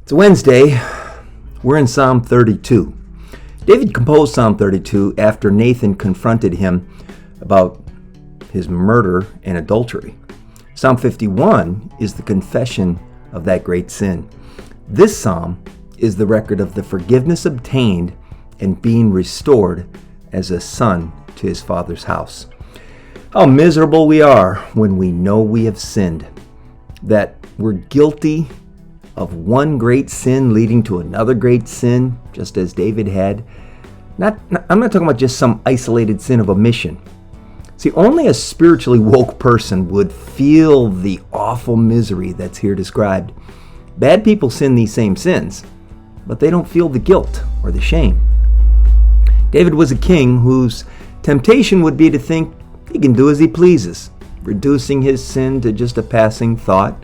It's Wednesday. We're in Psalm 32. David composed Psalm 32 after Nathan confronted him about his murder and adultery. Psalm 51 is the confession of that great sin. This psalm is the record of the forgiveness obtained and being restored as a son to his father's house. How miserable we are when we know we have sinned, that we're guilty of one great sin leading to another great sin, just as David had. I'm not talking about just some isolated sin of omission. See, only a spiritually woke person would feel the awful misery that's here described. Bad people sin these same sins, but they don't feel the guilt or the shame. David was a king whose temptation would be to think he can do as he pleases, reducing his sin to just a passing thought.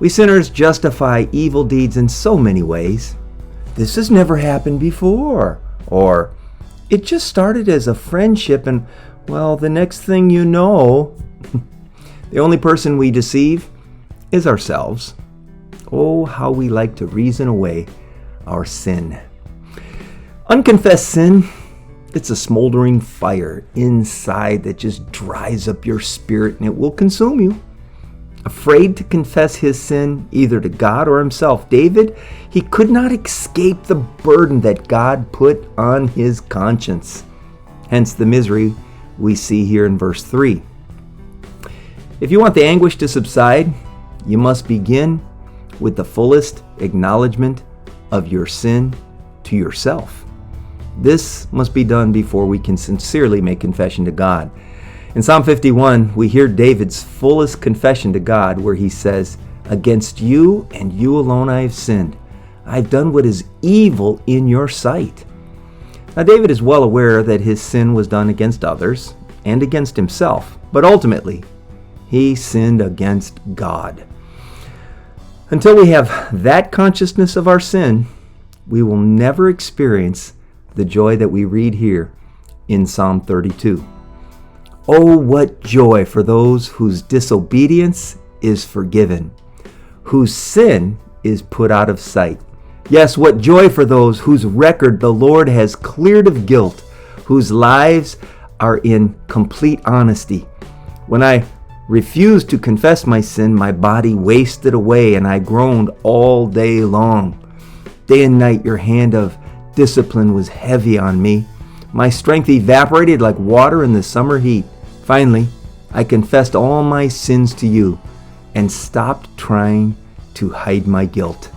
We sinners justify evil deeds in so many ways. This has never happened before. Or, it just started as a friendship and, well, the next thing you know, the only person we deceive is ourselves. Oh, how we like to reason away our sin. Unconfessed sin, it's a smoldering fire inside that just dries up your spirit and it will consume you. Afraid to confess his sin either to God or himself, David, he could not escape the burden that God put on his conscience. Hence the misery we see here in verse 3. If you want the anguish to subside, you must begin with the fullest acknowledgement of your sin to yourself. This must be done before we can sincerely make confession to God. In Psalm 51, we hear David's fullest confession to God where he says, "Against you and you alone I have sinned. I've done what is evil in your sight." Now, David is well aware that his sin was done against others and against himself, but ultimately, he sinned against God. Until we have that consciousness of our sin, we will never experience the joy that we read here in Psalm 32. Oh, what joy for those whose disobedience is forgiven, whose sin is put out of sight. Yes, what joy for those whose record the Lord has cleared of guilt, whose lives are in complete honesty. When I refused to confess my sin, my body wasted away and I groaned all day long. Day and night your hand of discipline was heavy on me. My strength evaporated like water in the summer heat. Finally, I confessed all my sins to you and stopped trying to hide my guilt.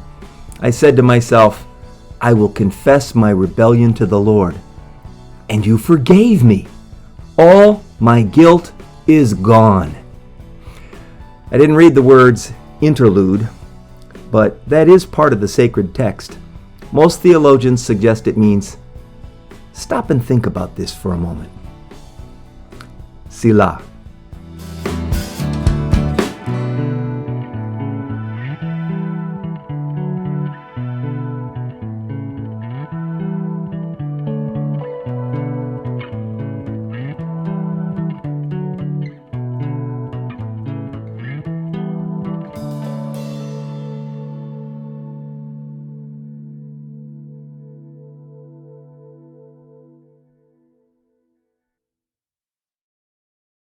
I said to myself, I will confess my rebellion to the Lord, and you forgave me. All my guilt is gone. I didn't read the words interlude, but that is part of the sacred text. Most theologians suggest it means, stop and think about this for a moment. Selah.